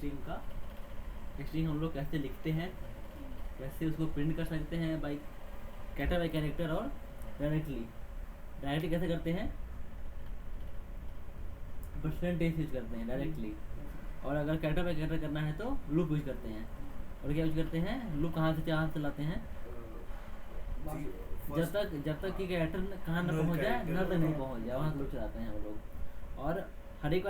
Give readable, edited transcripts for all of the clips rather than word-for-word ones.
String का। String हम लोग कैसे लिखते हैं, कैसे उसको प्रिंट कर सकते हैं बाई कैरेक्टर और डायरेक्टली कैसे करते हैं, परसेंटेज यूज करते हैं डायरेक्टली। और अगर कैरेक्टर बाई कैरेक्टर करना है तो लूप यूज करते हैं। और क्या यूज करते हैं, लूप कहाँ से लाते हैं, जब तक कि कैरेक्टर कहाँ न पहुँच जाए, नल तक नहीं पहुँच जाए, वहाँ लूप चलाते हैं हम लोग। और हर एक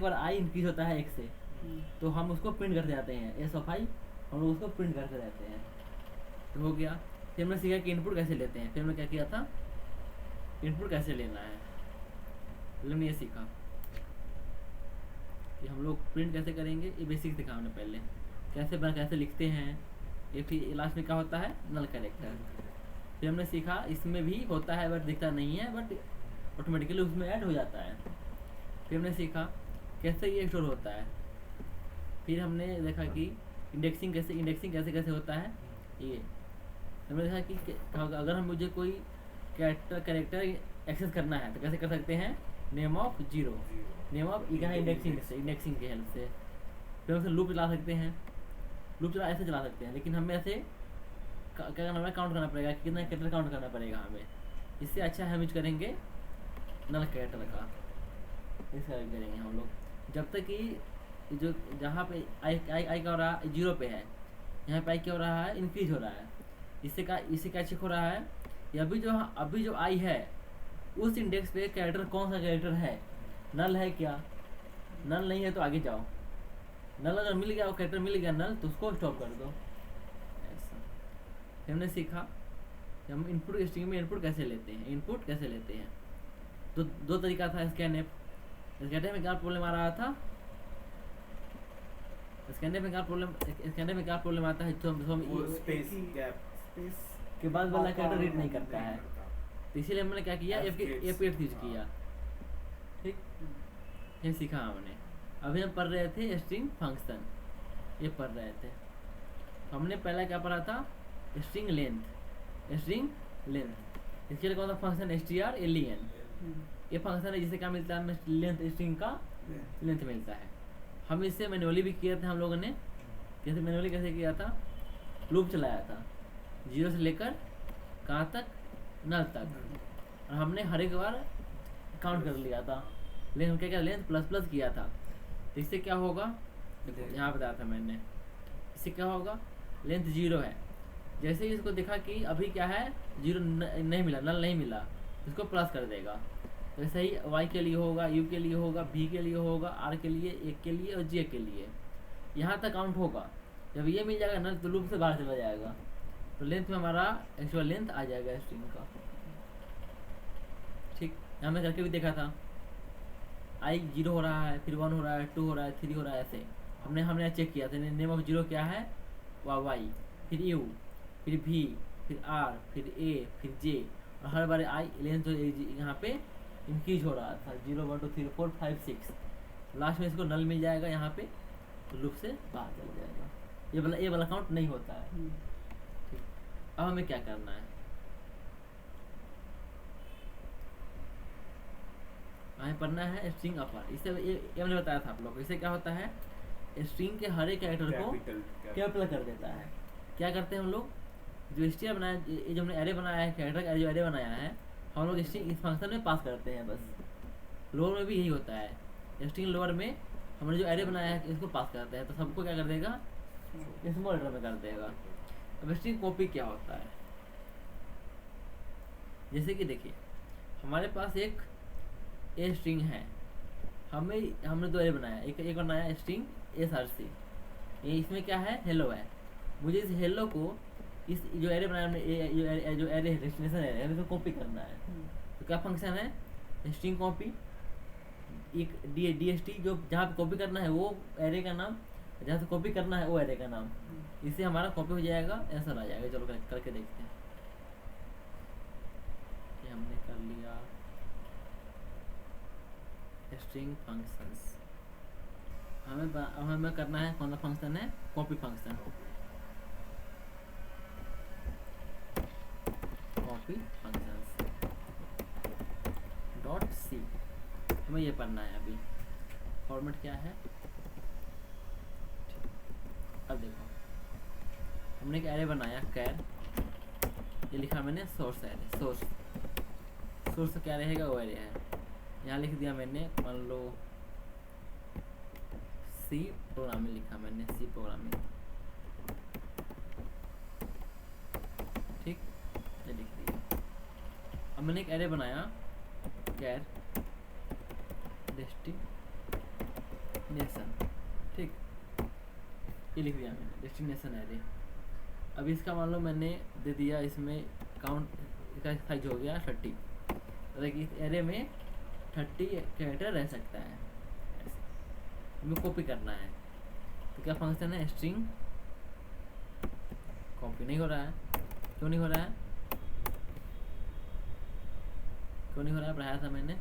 बार आई इंक्रीज होता है एक से, तो हम उसको प्रिंट करते जाते हैं, एस ऑफ आई हम लोग उसको प्रिंट करते रहते हैं। तो हो गया। फिर हमने सीखा कि इनपुट कैसे लेते हैं। फिर हमने क्या किया था, इनपुट कैसे लेना है, हमने ये सीखा कि हम लोग प्रिंट कैसे करेंगे, ये बेसिक सीखा हमने पहले। कैसे लिखते हैं, ये फिर लास्ट में क्या होता है, नल कैरेक्टर। फिर हमने सीखा इसमें भी होता है बट दिखता नहीं है, बट ऑटोमेटिकली उसमें ऐड हो जाता है। फिर हमने सीखा कैसे ये स्टोर होता है। फिर हमने देखा कि इंडेक्सिंग कैसे होता है। ये हमने देखा कि अगर हम मुझे कोई कैरेक्टर एक्सेस करना है तो कैसे कर सकते हैं, name of zero, name of indexing की हेल्प से। फिर हम लूप चला सकते हैं, ऐसे चला सकते हैं, लेकिन हमें ऐसे क्या करना पड़ेगा, काउंट करना पड़ेगा, कितना कैरेक्टर काउंट करना पड़ेगा हमें। इससे अच्छा हम यूज करेंगे नल कैरेक्टर का, इसका करेंगे हम लोग। जब तक कि जो जहाँ पे आई क्या हो रहा है, जीरो पे है, यहाँ पे आई क्या हो रहा है, इंक्रीज हो रहा है। इससे क्या चेक हो रहा है, अभी जो आई है उस इंडेक्स पे कैरेक्टर कौन सा कैरेक्टर है, नल है क्या, नल नहीं है तो आगे जाओ, नल अगर मिल गया, वो कैरेक्टर मिल गया नल, तो उसको स्टॉप कर दो, ऐसा। हमने सीखा कि हम इनपुट स्ट्रिंग में इनपुट कैसे लेते हैं। तो दो तरीका था, स्कैनएफ में क्या प्रॉब्लम आ रहा था, स्कैनएफ में क्या प्रॉब्लम आता है, तो हम स्पेस के बाद वाला कैरेक्टर रीड नहीं करता है, तो इसीलिए हमने क्या किया, एफ यूज किया। ठीक, ये सीखा हमने। अभी हम पढ़ रहे थे स्ट्रिंग फंक्शन, ये पढ़ रहे थे। हमने पहला क्या पढ़ा था, स्ट्रिंग लेंथ। इसके लिए कौन सा फंक्शन, strlen। ये फंक्शन है जिससे क्या मिलता है, हमें लेंथ, स्ट्रिंग का लेंथ मिलता है। हम इससे मैन्युअली भी किया था हम लोगों ने। कैसे किया था, लूप चलाया था 0 से लेकर कहाँ तक, नल तक, और हमने हर एक बार काउंट कर लिया था। लेकिन क्या लेंथ प्लस किया था, तो इससे क्या होगा, यहाँ बताया था मैंने, इससे क्या होगा, लेंथ 0 है। जैसे ही इसको देखा कि अभी क्या है, 0 नहीं मिला, नल नहीं मिला, इसको प्लस कर देगा। तो ऐसे ही वाई के लिए होगा, यू के लिए होगा, बी के लिए होगा, आर के लिए, ए के लिए और जे के लिए, यहाँ तक काउंट होगा। जब ये मिल जाएगा नल, तो लूप से बाहर चला जाएगा, तो लेंथ में हमारा एक्चुअल लेंथ आ जाएगा स्ट्रिंग का। ठीक, यहाँ मैं करके भी देखा था, आई 0 हो रहा है, फिर 1 हो रहा है, 2 हो रहा है, 3 हो रहा है, ऐसे हमने चेक किया था। नेम ऑफ 0 क्या है, वाई, फिर यू, फिर भी, फिर आर, फिर ए, फिर जे, और हर बार आई लेंथ जो यहाँ पे इंक्रीज हो रहा था, 0 1 2 3 4 5 6, लास्ट में इसको नल मिल जाएगा यहाँ पे, तो लूप से बाहर चल जाएगा। ये वाला काउंट नहीं होता है। ठीक, अब हमें क्या करना है, हमें पढ़ना है स्ट्रिंग अपर। इससे ये मैंने बताया था आप लोग को, इससे क्या होता है, स्ट्रिंग के हर एक कैरेक्टर को कैपिटल कर देता है। क्या करते हैं हम लोग, जो स्ट्रिंग बनाया, ये जो हमने एरे बनाया है, कैरेक्टर का जो एरे बनाया है, हम लोग स्ट्रिंग इस फंक्शन में पास करते हैं बस। लोअर में भी यही होता है, स्ट्रिंग लोअर में हमने जो एरे बनाया है इसको पास करते हैं, तो सबको क्या कर देगा, स्मॉल लेटर में कर देगा। अब स्ट्रिंग कॉपी क्या होता है, जैसे कि देखिए हमारे पास एक ए स्ट्रिंग है, हमने 2 एरे बनाया, एक बनाया स्ट्रिंग src, ये इसमें क्या है, हेलो है। मुझे इस हेलो को इस जो एरे बनाया हमने, जो एरे है, डेस्टिनेशन एरे है, इसको कॉपी करना है। तो क्या फंक्शन है, स्ट्रिंग कॉपी, एक dst, जो जहाँ पे कॉपी करना है वो एरे का नाम, जहाँ से कॉपी करना है वो एरे का नाम, इससे हमारा कॉपी हो जाएगा, आंसर आ जाएगा। चलो करके देखते हैं, ये हमने कर लिया स्ट्रिंग फंक्शंस। हमें करना है, कौन सा फंक्शन है, copy function, copy functions dot C, हमें ये पढ़ना है। अभी फॉर्मेट क्या है, अब देखो हमने एक एरे बनाया कैर, ये लिखा मैंने सोर्स एरे, सोर्स क्या रहेगा वो एरे है। यहाँ लिख दिया मैंने, मान लो सी प्रोग्रामिंग लिखा मैंने, सी प्रोग्रामिंग, ठीक, ये लिख दिया। अब मैंने एक एरे बनाया कैर डेस्टिनेशन, ठीक, ये लिख दिया मैंने डेस्टिनेशन एरे। अब इसका मान लो मैंने दे दिया, इसमें काउंट का साइज हो गया 30, मतलब इस एरे में 30 कैरेक्टर रह सकता है, हमें कॉपी करना है। तो क्या फंक्शन है, स्ट्रिंग कॉपी। नहीं हो रहा है, क्यों नहीं हो रहा है, क्यों नहीं हो रहा है, पढ़ाया था मैंने,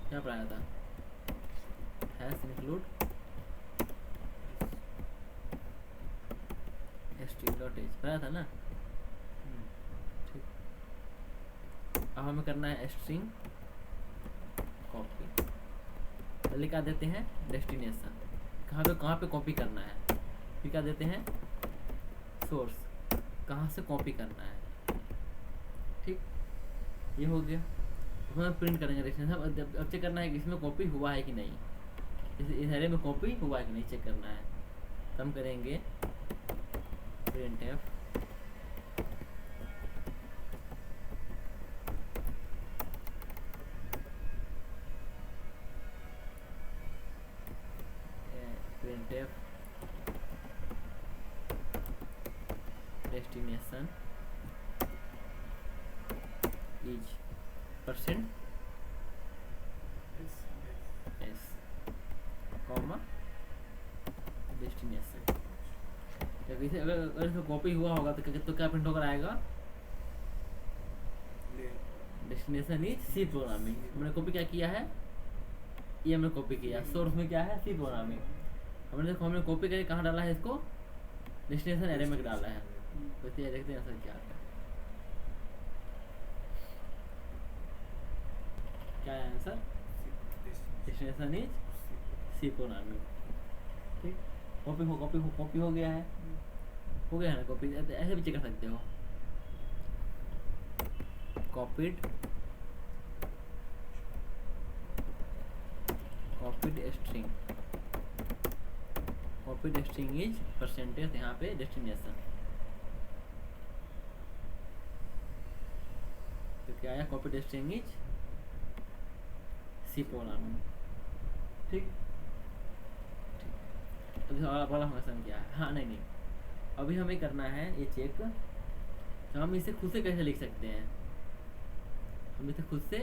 क्या पढ़ाया था, हैश इंक्लूड string.h पढ़ाया था ना, ठीक। अब हमें करना है स्ट्रिंग कॉपी, पहले क्या देते हैं डेस्टिनेशन, कहाँ पे कॉपी करना है, फिर क्या देते हैं सोर्स, कहाँ से कॉपी करना है, ठीक, ये हो गया। अब हम प्रिंट करेंगे डेस्टिनेशन। अब चेक करना है कि इसमें कॉपी हुआ है कि नहीं, इस एरे में कॉपी हुआ है कि नहीं चेक करना है। तो हम करेंगे printf destination is percent s comma destination। अगर इसमें कॉपी हुआ होगा तो क्या प्रिंट होकर आएगा, डेस्टिनेशन इज सी प्रोग्रामिंग। हमने कॉपी क्या किया है, ये हमने कॉपी किया, सोर्स में क्या है सी प्रोग्रामिंग। हमने कॉपी करके कहाँ डाला है, इसको डेस्टिनेशन एरे में डाला है। तो देखते हैं सर क्या आता है, क्या है answer, destination is C programming, ठीक। कॉपी हो गया है, हो गया है ना कॉपी। ऐसे भी चेक कर सकते हो, कॉपीड स्ट्रिंग इज परसेंटेज, यहाँ पे डेस्टिनेशन, तो क्या आया, copied string is C programming, ठीक। वाला फंक्शन क्या है, हाँ नहीं, अभी हमें करना है ये चेक, तो हम इसे खुद से कैसे लिख सकते हैं, हम इसे खुद से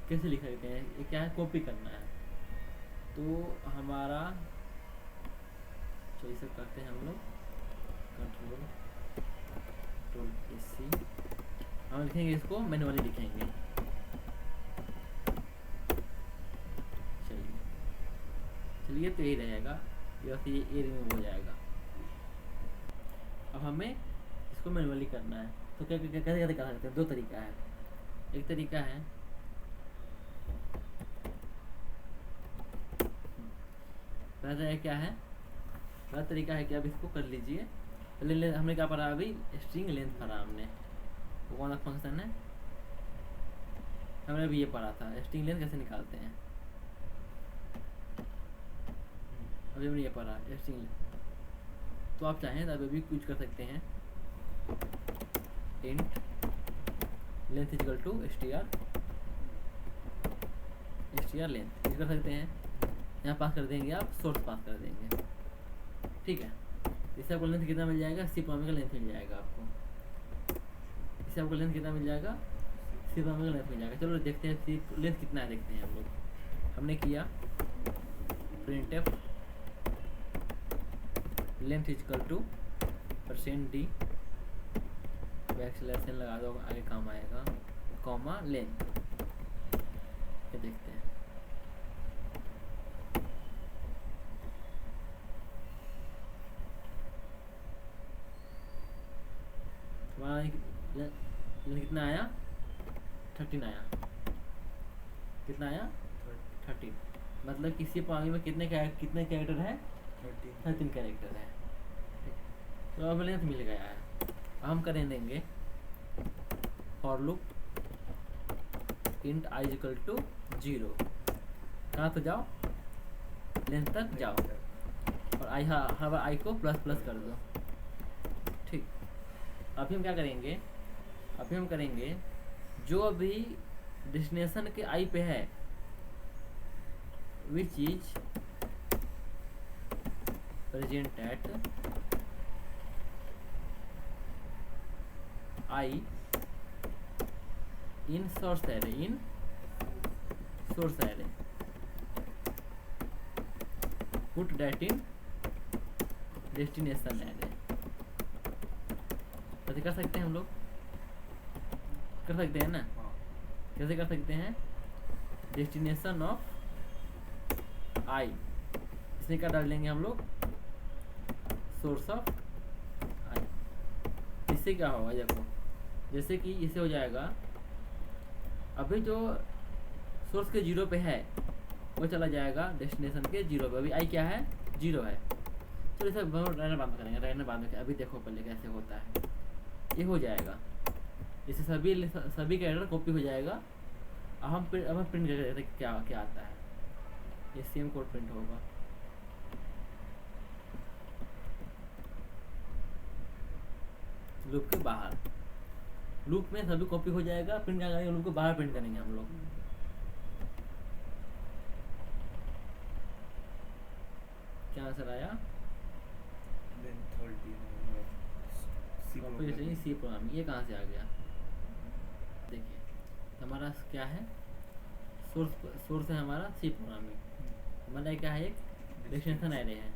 कैसे लिख सकते हैं, ये क्या है, कॉपी करना है। तो हमारा इसे करते हैं हम लोग कंट्रोल AC, हम लिखेंगे इसको मैन्युअली लिखेंगे, चलिए तो यही रहेगा, ये रिमूव हो जाएगा। अब हमें इसको मैन्युअली करना है, तो कैसे कैसे कर सकते हैं, दो तरीका है। एक तरीका है पहला क्या है, पहला तरीका है कि आप इसको कर लीजिए, पहले हमने क्या पढ़ा अभी, स्ट्रिंग लेंथ पढ़ा हमने, वो कौन सा फंक्शन है, हमने अभी ये पढ़ा था स्ट्रिंग लेंथ कैसे निकालते हैं, अभी हमने ये पढ़ा स्ट्रिंग लेंथ। तो आप चाहें तो अभी कुछ कर सकते हैं, int length equal to str length कर सकते हैं, यहाँ पास कर देंगे, आप सोर्स पास कर देंगे, ठीक है। इससे आपको लेंथ कितना मिल जाएगा, सी प्रोग्रामिंग का लेंथ मिल जाएगा आपको, इससे आपको लेंथ कितना मिल जाएगा, सी प्रोग्रामिंग का लेंथ मिल जाएगा। चलो देखते हैं सी लेंथ कितना है, देखते हैं हम लोग। हमने किया printf length equal to %d backslash लगा दो, आगे काम आएगा, कॉमा लेंथ, ये देखते हैं। कितना आया, 13 आया, कितना आया 13। मतलब किसी प्रोग्रामिंग में कितने कैरेक्टर है? 13 कैरेक्टर है। तो अब लेंथ मिल गया है। अब हम करें देंगे for loop int I equal to 0। कहाँ तो जाओ, लेंथ तक जाओ, और आई हर बार आई को प्लस प्लस कर दो। ठीक, अभी हम क्या करेंगे, अभी हम करेंगे जो अभी डेस्टिनेशन के आई पे है, which is present at I in source array, in source array, put that in destination array. कैसे कर सकते हैं हम लोग? कर सकते हैं ना? कैसे कर सकते हैं? डेस्टिनेशन ऑफ आई, इसमें क्या डाल देंगे हम लोग? सोर्स ऑफ आई। इससे क्या होगा देखो, जैसे कि इसे हो जाएगा, अभी जो सोर्स के 0 पे है वो चला जाएगा डेस्टिनेशन के 0 पे। अभी आई क्या है? 0 है। चलो इसे रहने बंद करेंगे, रहने बाद में अभी देखो पहले कैसे होता है। ये हो जाएगा, इससे सभी कैरेक्टर कॉपी हो जाएगा। अब हम प्रिंट करके देखते हैं क्या क्या आता है। ये सेम कोड प्रिंट होगा। लूप के बाहर, लूप में सभी कॉपी हो जाएगा। प्रिंट क्या करेंगे? लूप के बाहर प्रिंट करेंगे हम लोग। क्या आंसर आया? C programming. ये कहाँ से आ गया? देखिए हमारा क्या है, सोर्स है हमारा सी प्रोग्रामिंग। हमारा क्या है? एक डेस्टिनेशन एरे है।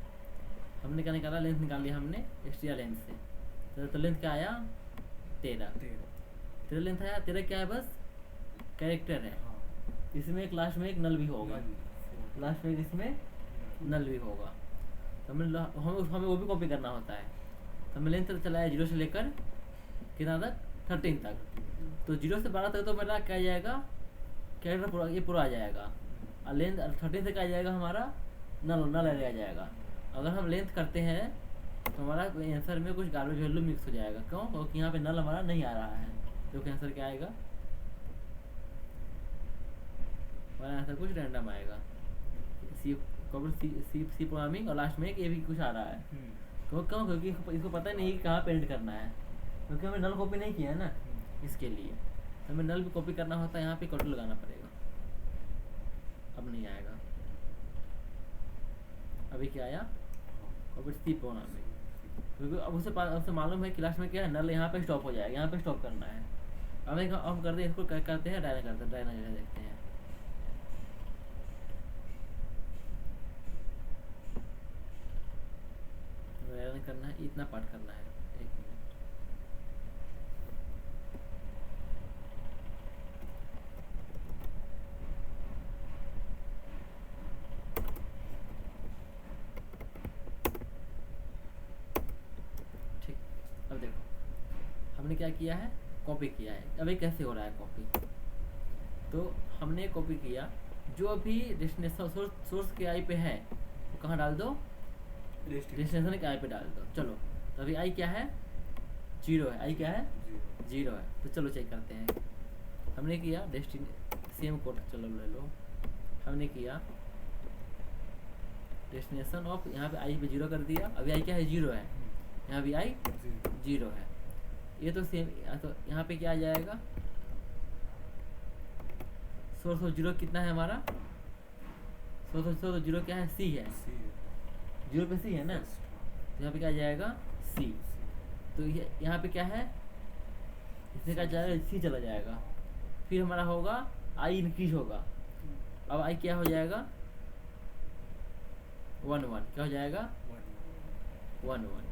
हमने क्या निकाला? लेंथ निकाल लिया हमने str लेंथ से। तो लेंथ क्या आया? 13 लेंथ आया। 13 क्या है? बस कैरेक्टर है। इसमें एक लास्ट में एक नल भी होगा, लास्ट में इसमें नल भी होगा। तो हमें वो भी कॉपी करना होता है। तो हमें लेंथ चलाया 0 से लेकर कितना तक? 13 तक। तो 0 से 12 तक तो मेरा क्या जाएगा? कैरेक्टर पूरा, ये पूरा आ जाएगा। और लेंथ 13 से क्या आ जाएगा? हमारा नल एरिया आ जाएगा। अगर हम लेंथ करते हैं तो हमारा आंसर में कुछ गार्बेज वैल्यू मिक्स हो जाएगा। क्यों? क्योंकि यहाँ पे नल हमारा नहीं आ रहा है। तो आंसर क्या आएगा? हमारा आंसर कुछ रैंडम आएगा। सी प्रोग्रामिंग और लास्ट में एक ये भी कुछ आ रहा है। क्यों? क्योंकि इसको पता ही नहीं कि कहाँ प्रिंट करना है, क्योंकि हमें नल कॉपी नहीं किया है ना, इसके लिए हमें नल भी कॉपी करना होता है। यहाँ पे कंट्रोल लगाना पड़ेगा। अब नहीं आएगा। अभी क्या आया? कॉपी सी प्रोग्रामिंग, क्योंकि अब उसे मालूम है कि लास्ट में क्या है? नल यहाँ पे स्टॉप हो जाएगा, यहाँ पे स्टॉप करना है। अब हम करते हैं, इसको करते हैं डायना करते हैं, डायना देखते हैं। करना है, इतना पार्ट करना है। एक मिनट, ठीक। अब देखो हमने क्या किया है? कॉपी किया है। अभी कैसे हो रहा है कॉपी? तो हमने कॉपी किया, जो अभी डेस्टिनेशन सोर्स के आई पे है वो कहाँ डाल दो? डेस्टिनेशन के आई पे डाल दो। चलो, तो अभी आई क्या है? 0 है। आई क्या है? 0 है। तो चलो चेक करते हैं। हमने किया सेम कोड, चलो ले लो। हमने किया डेस्टिनेशन ऑफ, यहाँ पे आई पे 0 कर दिया। अभी आई क्या है? 0 है। यहाँ भी आई 0 है। ये तो सेम। तो यहाँ पे क्या आ जाएगा? सोर्स ऑफ 0 कितना है हमारा? सोर्स ऑफ 0 क्या है? सी है। 0 पे सी है ना, तो यहाँ पे क्या आ जाएगा? सी। तो यहाँ पे क्या है? इसमें क्या जाएगा? सी चला जाएगा। फिर हमारा होगा आई इंक्रीज होगा। अब आई क्या हो जाएगा? 1 1। क्या हो जाएगा? 1 1।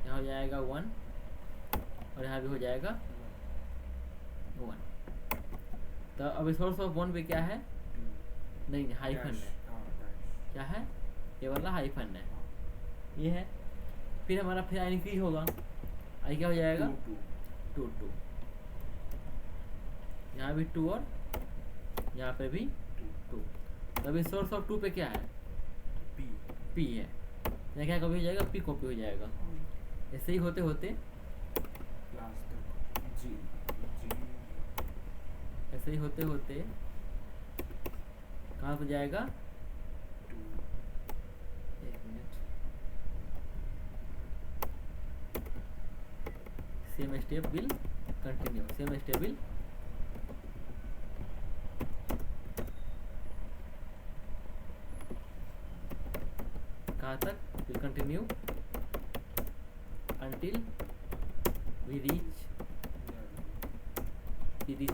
यहाँ हो जाएगा 1 और यहाँ भी हो जाएगा 1। तो अब सोर्स ऑफ 1 पे क्या है? नहीं, हाइफन है। क्या है? ये वाला हाइफन है, ये है। फिर हमारा फिर आई इंक्रीज होगा। आई क्या हो जाएगा? 2 2। यहाँ भी 2 और यहाँ पे भी 2। अभी सोर्स ऑफ 2 पे क्या है, P है, यहाँ क्या कॉपी हो जाएगा, P कॉपी हो जाएगा। ऐसे ही होते होते ऐसे ही होते होते कहाँ पे जाएगा, एक minute, same step will continue, same step will कहाँ तक, will continue until we reach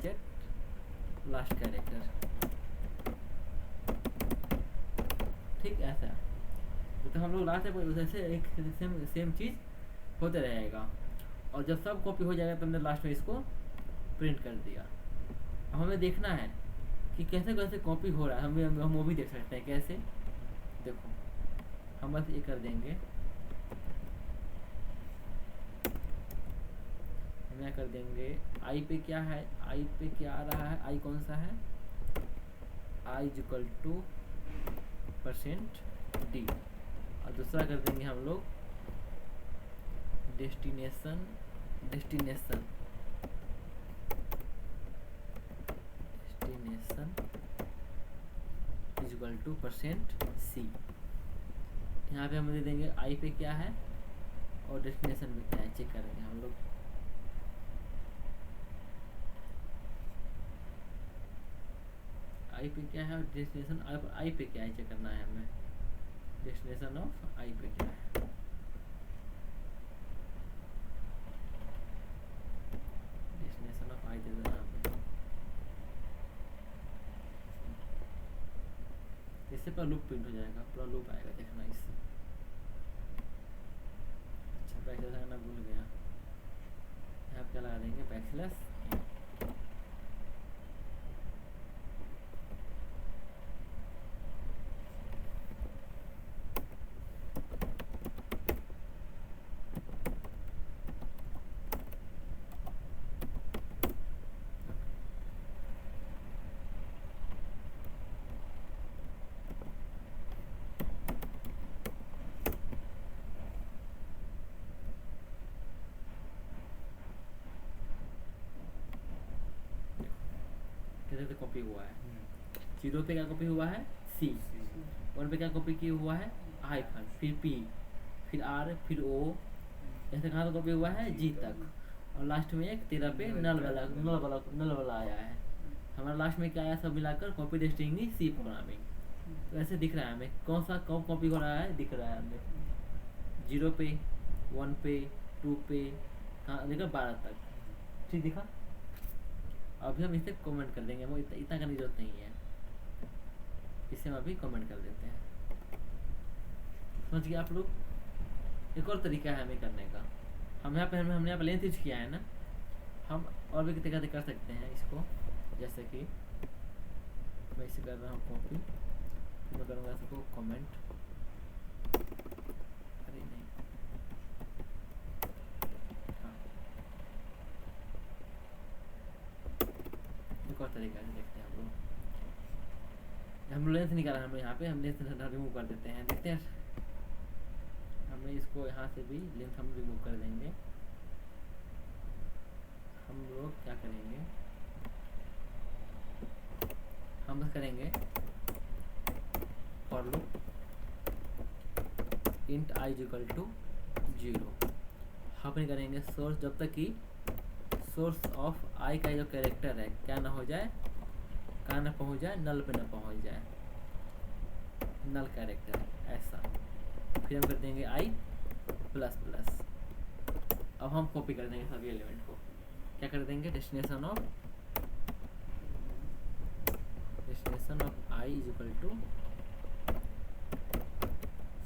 at last character। ठीक ऐसा, तो हम लोग लास्ट वैसे एक सेम चीज़ होते रहेगा, और जब सब कॉपी हो जाएगा तो हमने लास्ट में इसको प्रिंट कर दिया। अब हमें देखना है कि कैसे कैसे कॉपी हो रहा है, हम वो भी देख सकते हैं कैसे। देखो हम बस ये कर देंगे, हम यहाँ कर देंगे आई पे क्या है, आई पे क्या आ रहा है, आई कौन सा है, I is equal to %d, और दूसरा कर देंगे हम लोग destination is equal to %c। यहाँ पे हम दे देंगे आई पे क्या है और डेस्टिनेशन पे क्या है, चेक करेंगे हम लोग। आई पे क्या है और डेस्टिनेशन आई पे क्या है, चेक करना है हमें। डेस्टिनेशन ऑफ आई पे क्या है, डेस्टिनेशन ऑफ आई दे देना हमें। इससे पूरा लूप प्रिंट हो जाएगा, पूरा लूप आएगा, देखना इससे। अच्छा बैकस्लैश लगाना भूल गया, यहाँ पे क्या लगा देंगे, बैकस्लैश। कैसे कॉपी हुआ है, 0 पे क्या कॉपी हुआ है, C, 1 पे क्या कॉपी किया हुआ है, हाइफन, फिर P, फिर R, फिर O, ऐसे कहाँ कॉपी हुआ है, G तक, और लास्ट में एक 13 पे नल वाला आया है। हमारा लास्ट में क्या आया, सब मिलाकर कॉपी स्ट्रिंग C प्रोग्रामिंग। तो ऐसे दिख रहा है हमें कौन सा कब कॉपी हो रहा है, दिख रहा है हमें 0 पे, 1 पे, 2 पे, कहाँ देखा 12 तक, ठीक दिखा। अभी हम इसे कमेंट कर देंगे, वो इतना करने की जरूरत नहीं है, इसे हम अभी कमेंट कर देते हैं। समझ गए आप लोग। एक और तरीका है हमें करने का, हमने यहाँ पे लेंथ यूज किया है ना, हम और भी तरीका से कर सकते हैं इसको। जैसे कि मैं इसे कर रहा हूँ कॉपी, मैं करूँगा इसको कमेंट, अरे नहीं, हाँ एक और तरीका से देखते हैं हम लेंथ निकाला, हम यहाँ पे हम लेंथ रिमूव कर देते हैं, देखते हैं हमें इसको यहाँ से भी लेंथ हम रिमूव कर देंगे। हम लोग क्या करेंगे, हम बस करेंगे for loop int i equal to 0। हम करेंगे सोर्स, जब तक कि सोर्स ऑफ i का जो कैरेक्टर है क्या ना हो जाए, कहाँ ना पहुँच जाए, नल पे ना पहुँच जाए, नल कैरेक्टर ऐसा। फिर हम कर देंगे i प्लस प्लस। अब हम कॉपी कर देंगे सभी एलिमेंट को, क्या कर देंगे, destination of i is equal to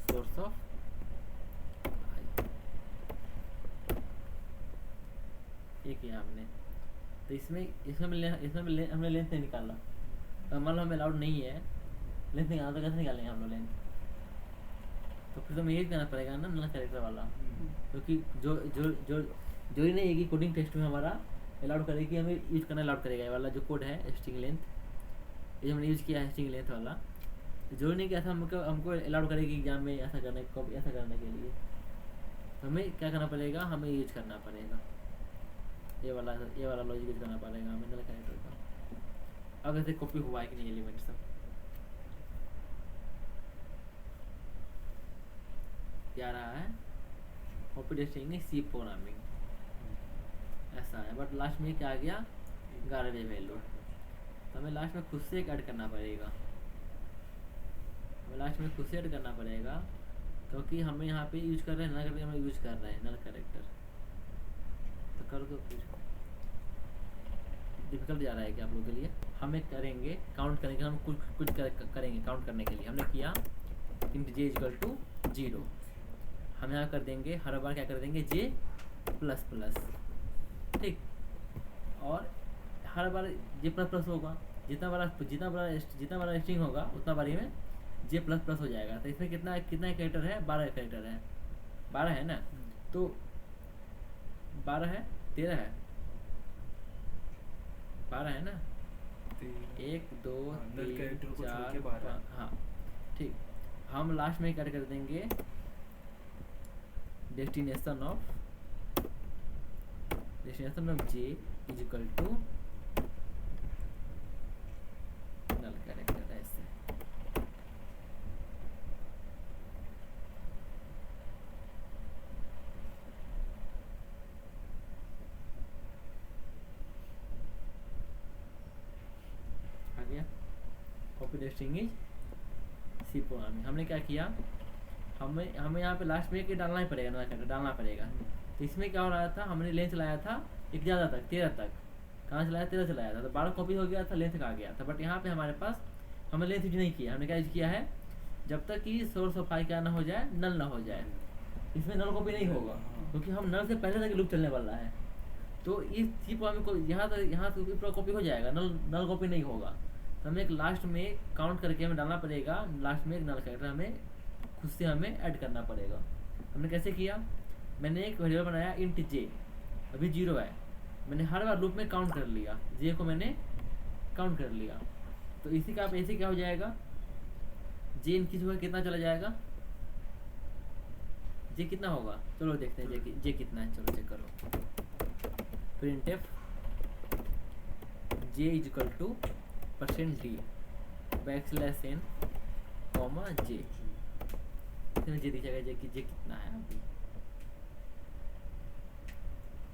source of i, ये किया हमने। तो इसमें हमने लेंथ नहीं निकाला, तो मान लो हमें अलाउड नहीं है लेंथ निकालना, तो कैसे निकालेंगे हम लोग लेंथ, तो फिर तो हमें यही करना पड़ेगा ना नल कैरेक्टर वाला, क्योंकि जो जो जो जो ही नहीं है कि कोडिंग टेस्ट में हमारा अलाउड करेगी, हमें यूज करना अलाउड करेगा ये वाला जो कोड है स्ट्रिंग लेंथ, ये जो हमने यूज़ किया है स्ट्रिंग लेंथ वाला, जो नहीं किया था हमको हमको अलाउड करेगी एग्जाम में ऐसा करने को, ऐसा करने के लिए हमें क्या करना पड़ेगा, हमें यूज करना पड़ेगा ये वाला लॉजिक यूज करना पड़ेगा हमें नल कैरेक्टर का। अब ऐसे कॉपी हुआ है कि नहीं एलिमेंट सब क्या रहा है, कॉपी टेस्टिंग सी प्रोग्रामिंग ऐसा है, बट लास्ट में क्या आ गया गारबेज वैल्यू। तो हमें लास्ट में खुद से एक ऐड करना पड़ेगा, हमें लास्ट में खुद से ऐड करना पड़ेगा क्योंकि हमें यहाँ पे यूज कर रहे हैं नल कैरेक्टर, हम यूज कर रहे हैं नल कैरेक्टर। तो कर दो फिर, डिफिकल्ट जा रहा है क्या आप लोगों के लिए। हमें करेंगे काउंट करेंगे, हम कुछ करेंगे काउंट करने के लिए। हमने किया इंट जे इक्वल टू 0, हम यहाँ कर देंगे हर बार क्या कर देंगे जे प्लस प्लस, ठीक, और हर बार जे प्लस प्लस होगा, जितना बड़ा स्ट्रिंग होगा उतना बारी में जे प्लस प्लस हो जाएगा। तो इसमें कितना कैरेक्टर है, 12 कैरेक्टर है, 12 है ना, तो 12 है 13 है, 12 है ना, 1 2 3 4 5, हाँ ठीक। हम लास्ट में क्या कर देंगे destination of J is equal to null character ऐसे। आ गया copy testing is C programming. हमने क्या किया, हमें यहाँ पे लास्ट में एक डालना ही पड़ेगा, नल कैरेक्टर डालना पड़ेगा। तो इसमें क्या हो रहा था, हमने लेंथ चलाया था एक ज़्यादा तक 13 तक, कहाँ चलाया 13 चलाया था, तो 12 कॉपी हो गया था, लेंथ का आ गया था। बट यहाँ पे हमारे पास हमने लेंथ यूज नहीं किया, हमने क्या यूज किया है, जब तक कि सोर्स ऑफ फाइल क्या ना हो जाए, नल ना हो जाए, इसमें नल कॉपी नहीं होगा क्योंकि हम नल से पहले तक लूप चलने वाला है। तो इस सी प्रोग्राम को यहाँ से पूरा कॉपी हो जाएगा, नल कॉपी नहीं होगा। तो हमें एक लास्ट में काउंट करके हमें डालना पड़ेगा, लास्ट में एक नल कैरेक्टर हमें खुद से हमें ऐड करना पड़ेगा। हमने कैसे किया, मैंने एक वेरिएबल बनाया इंट जे, अभी 0 है, मैंने हर बार लूप में काउंट कर लिया, जे को मैंने काउंट कर लिया। तो इसी का ऐसे क्या हो जाएगा, जे इंक्रीज हुआ कितना चला जाएगा, जे कितना होगा, चलो देखते हैं जे कितना है, चलो चेक करो। Printf J is equal to %d \n comma J, इसमें जे दिख जाएगा जे कितना है अभी,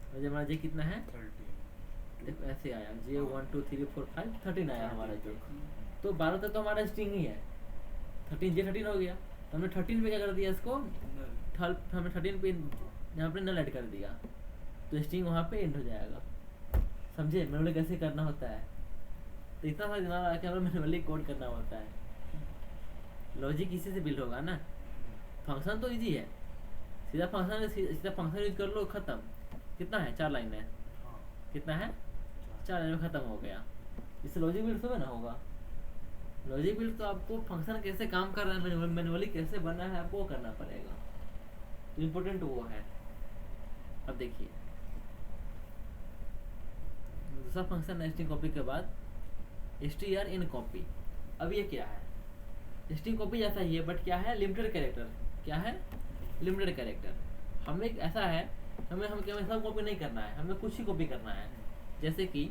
और जब हमारा जे कितना है 30, देखो ऐसे आया जे 1 2 3 4 5 13 आया हमारा जे। तो 12 तक तो हमारा स्ट्रिंग ही है, 13 जे 13 हो गया। तो हमने 13 पे क्या कर दिया इसको, हमने 13 पे यहाँ पे नल ऐड कर दिया, तो स्ट्रिंग वहाँ पे एंड हो जाएगा। समझे मैनुअली कैसे करना होता है। तो इतना सारा दिमाग आके हमें मैनुअली कोड करना होता है, लॉजिक इसी से बिल्ड होगा ना। फंक्शन तो इजी है, सीधा फंक्शन यूज कर लो, खत्म। कितना है 4 लाइन है, कितना है 4 लाइन में खत्म हो गया। इससे लॉजिक बिल्ड तो ना होगा, लॉजिक बिल्ड तो आपको फंक्शन कैसे काम कर रहा है, मैनुअली कैसे बना है, आपको करना पड़ेगा। तो इम्पोर्टेंट वो है। अब देखिए दूसरा फंक्शन है स्ट्रिंग कॉपी के बाद str इन कॉपी। अब ये क्या है, स्ट्रिंग कॉपी जैसा ही है बट क्या है, लिमिटेड कैरेक्टर। क्या है, लिमिटेड कैरेक्टर। हमें ऐसा है, हमें सब कॉपी नहीं करना है, हमें कुछ ही कॉपी करना है। जैसे कि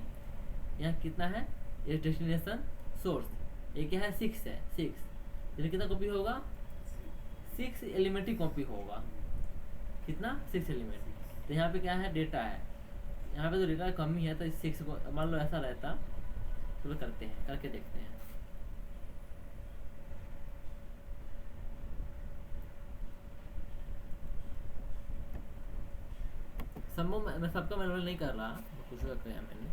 यहाँ कितना है, ये डेस्टिनेशन सोर्स, ये क्या है 6 है, 6 इसमें कितना कॉपी होगा, 6 एलिमेंट ही कॉपी होगा। कितना 6 एलिमेंट। तो यहाँ पे क्या है, डेटा है, यहाँ पे तो डेटा कम ही है, तो इस 6 को मान लो ऐसा रहता। चलो करते हैं, करके देखते हैं। संभव मैं सबका मैनुअल नहीं कर रहा, कुछ का किया मैंने।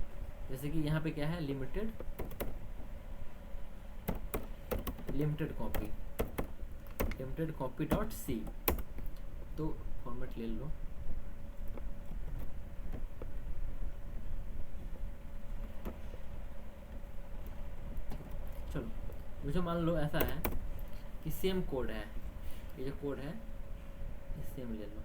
जैसे कि यहाँ पे क्या है, लिमिटेड कॉपी डॉट सी। तो फॉर्मेट ले लो, चलो मुझे मान लो ऐसा है कि सेम कोड है, ये जो कोड है ये सेम ले लो।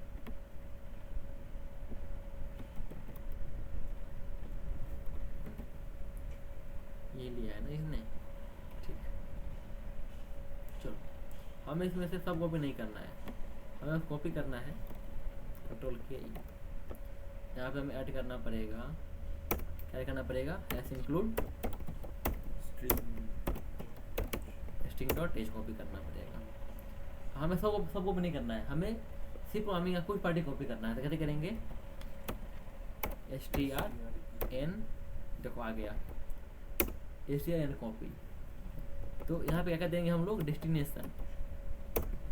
ये लिया है ना इसने, हमें इसमें से सब कॉपी नहीं करना है, हमें कॉपी करना है कंट्रोल के यहाँ पे हमें ऐड करना पड़ेगा, क्या करना पड़ेगा, S include string dot H copy करना पड़ेगा। हमें सब कॉपी नहीं करना है, हमें सिर्फ प्रोग्रामिंग का कुछ पार्टी कॉपी करना है। तो कैसे करेंगे, strn, देखो आ गया strn कॉपी। तो यहाँ पे क्या कर देंगे हम लोग, डेस्टिनेशन,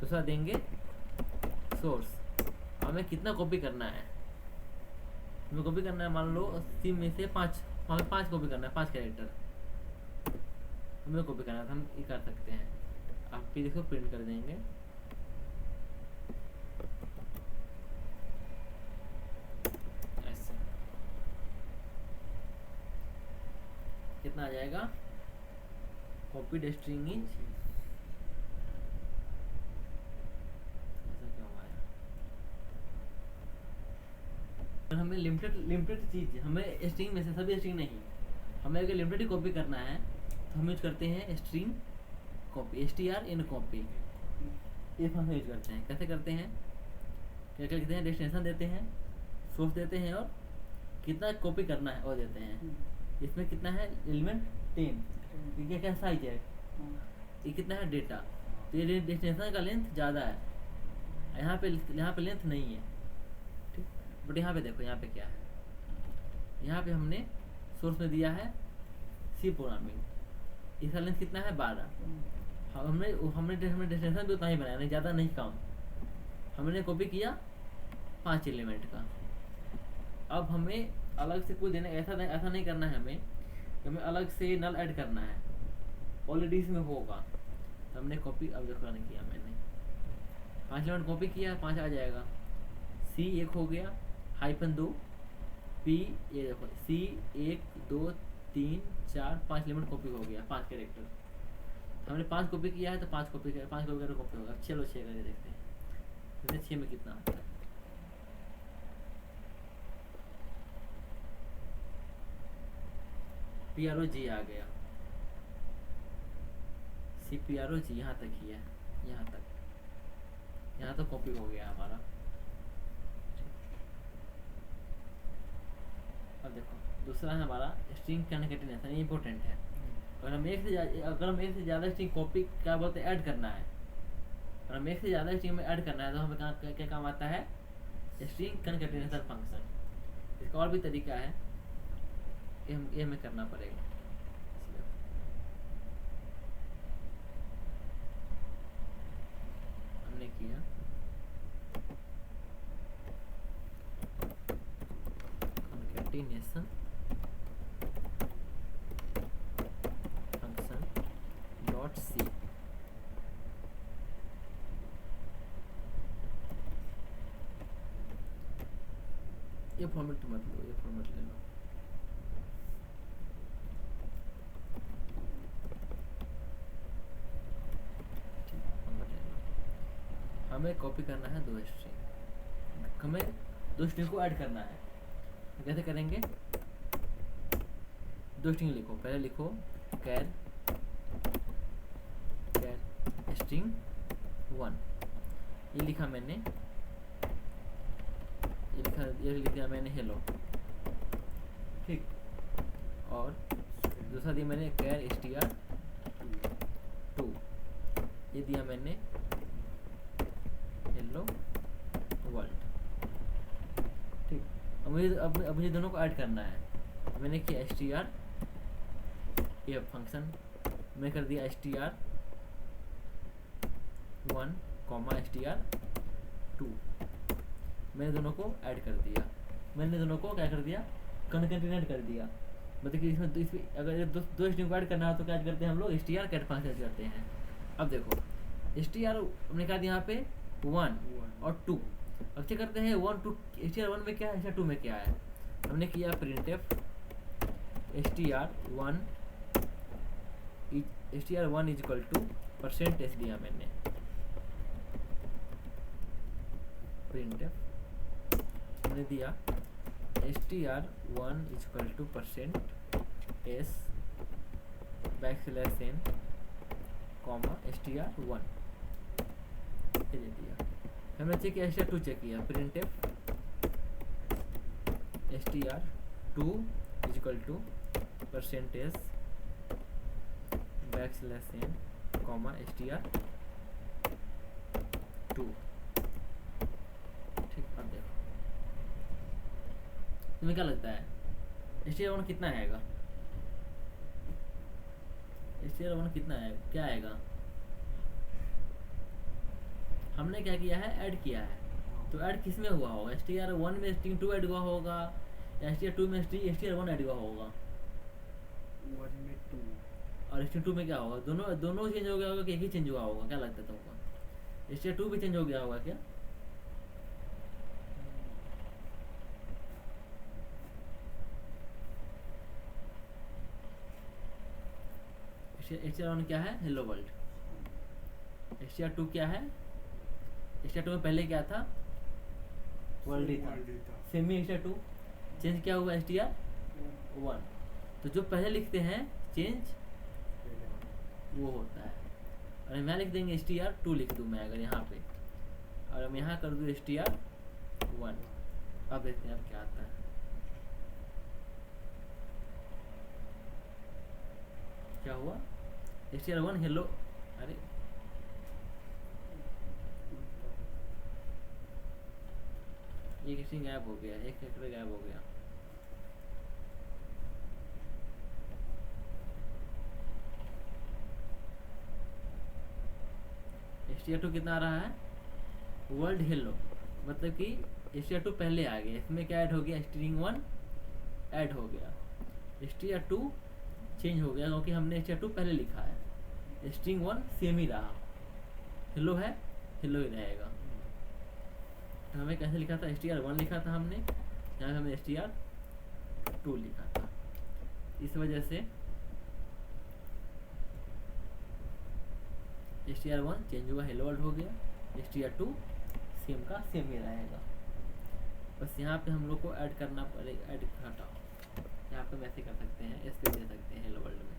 दूसरा देंगे सोर्स। हमें कितना कॉपी करना है, हमें कॉपी करना है मान लो सी में से 5, हमें 5 कॉपी करना है, 5 कैरेक्टर हमें कॉपी करना है। तो हम ये कर सकते हैं, आप भी देखो प्रिंट कर देंगे, ऐसे कितना आ जाएगा, कॉपी स्ट्रिंग इज, हमें लिमिटेड चीज, हमें स्ट्रिंग में से सभी स्ट्रिंग नहीं, हमें अगर लिमिटेड ही कॉपी करना है तो हम यूज करते हैं स्ट्रिंग कॉपी, strn कॉपी, ये फंक्शन यूज करते हैं। कैसे करते हैं, क्या क्या लिखते हैं, डेस्टिनेशन देते हैं, सोर्स देते हैं और कितना कॉपी करना है वो देते हैं। इसमें कितना है, एलिमेंट 10, ये क्या साइज है, ये कितना है डेटा, तो ये डेस्टिनेशन का लेंथ ज़्यादा है, यहाँ पे लेंथ नहीं है, ठीक। बट यहाँ पे देखो, यहाँ पे क्या है, यहाँ पे हमने सोर्स में दिया है सी प्रोग्रामिंग, इसका लेंथ कितना है 12। हमने डेस्टिनेशन भी उतना ही बनाया, नहीं ज़्यादा नहीं कम, हमने कॉपी किया 5 एलिमेंट का। अब हमें अलग से कुछ देना, ऐसा नहीं करना है, हमें अलग से नल ऐड करना है, ऑलरेडी इसमें होगा। तो हमने कॉपी, अब देखो नहीं किया मैंने, 5 एलिमेंट कॉपी किया, 5 आ जाएगा, सी 1 हो गया, -2 पी, ये देखो सी 1 2 3 4 5 एलिमेंट कॉपी हो गया, 5 कैरेक्टर हमने 5 कॉपी किया है, तो 5 कॉपी कर कॉपी होगा। चलो 6 करके देखते हैं, जैसे 6 में कितना आता है, PROG आ गया, CPROG यहाँ तक ही है, यहाँ तो कॉपी हो गया हमारा। अब देखो दूसरा है हमारा स्ट्रिंग कॉन्कैटिनेशन, ये इंपॉर्टेंट है। अगर हम एक से ज़्यादा स्ट्रिंग कॉपी क्या बोलते हैं, ऐड करना है, अगर हम एक से ज़्यादा स्ट्रिंग में ऐड करना है तो हमें क्या काम आता है, स्ट्रिंग कॉन्कैटिनेशन फंक्शन। इसका और भी तरीका है, ये हमें करना पड़ेगा। हमने किया कॉन्कैटिनेशन फंक्शन डॉट सी, ये फॉर्मेट मत लो, ये फॉर्मेट ले लो, हमें कॉपी करना है 2 स्ट्रिंग, हमें 2 स्ट्रिंग को ऐड करना है। कैसे करेंगे, 2 स्ट्रिंग लिखो, पहले लिखो कैर स्ट्रिंग 1, ये लिखा मैंने, ये लिख दिया मैंने हेलो, ठीक। और दूसरा दिया मैंने कैर str2, ये दिया मैंने हेलो वर्ल्ड, ठीक। अब मुझे दोनों को ऐड करना है, मैंने किया str, ये फंक्शन मैं कर दिया str1, str2, मैंने दोनों को ऐड कर दिया, मैंने दोनों को क्या कर दिया, कॉन्कैटिनेट कर दिया। मतलब कि इसमें अगर दो स्ट्रिंग को ऐड करना है तो क्या करते हैं हम लोग, str कैट फंक्शन करते हैं। अब देखो str हमने कहा यहाँ पे 1 और 2, अब चेक करते हैं 1 2, str1 में क्या है, str2 में क्या है। हमने किया printf str1 is equal to %s दिया मैंने, printf हमने दिया str1 is equal to %s backslash n comma str1, ये दे दिया। हमने चेक किया str2 चेक किया, printf str2 equal to percentage \n comma str2। ठीक, अब देखो तुम्हें क्या लगता है str1 कितना आएगा? str1 कितना है, क्या आएगा? हमने क्या किया है, ऐड किया है। तो ऐड किस में हुआ होगा? str1 में str2 ऐड हुआ होगा या str2 में str1 ऐड हुआ होगा? 1 में 2 और str2 में क्या होगा? दोनों चेंज हो गया होगा कि एक ही चेंज हुआ होगा? क्या लगता है तुमको? str2 भी चेंज हो गया होगा क्या? str1 क्या है? Hello world. str2 क्या है? str2 में पहले क्या था? वर्ल्ड ही था। सेमी str2 चेंज क्या हुआ? str1। तो जो पहले लिखते हैं चेंज वो होता है। और मैं लिख देंगे str2 लिख दूँ मैं अगर यहाँ पे, और हम यहाँ कर दूँ str1। अब देखते हैं अब क्या आता है। क्या हुआ? str1 हेलो, अरे एक स्ट्रिंग गायब हो गया, एक कैरेक्टर गायब हो गया। str2 कितना आ रहा है? वर्ल्ड हेलो, मतलब कि str2 पहले आ गया। इसमें क्या ऐड हो गया? str1 ऐड हो गया, str2 चेंज हो गया क्योंकि हमने str2 पहले लिखा है। str1 सेम ही रहा, हेलो है, हेलो ही रहेगा। तो हमें कैसे लिखा था? str1 लिखा था हमने, यहाँ हमने str2 लिखा था। इस वजह से str1 चेंज हुआ, हेलो वर्ल्ड हो गया। str2 सेम का सेम ही रहेगा। बस यहाँ पे हम लोग को ऐड करना पड़ेगा, ऐड हटाओ, यहाँ पे हम ऐसे कर सकते हैं, ऐसे दे सकते हैं हेलो वर्ल्ड में।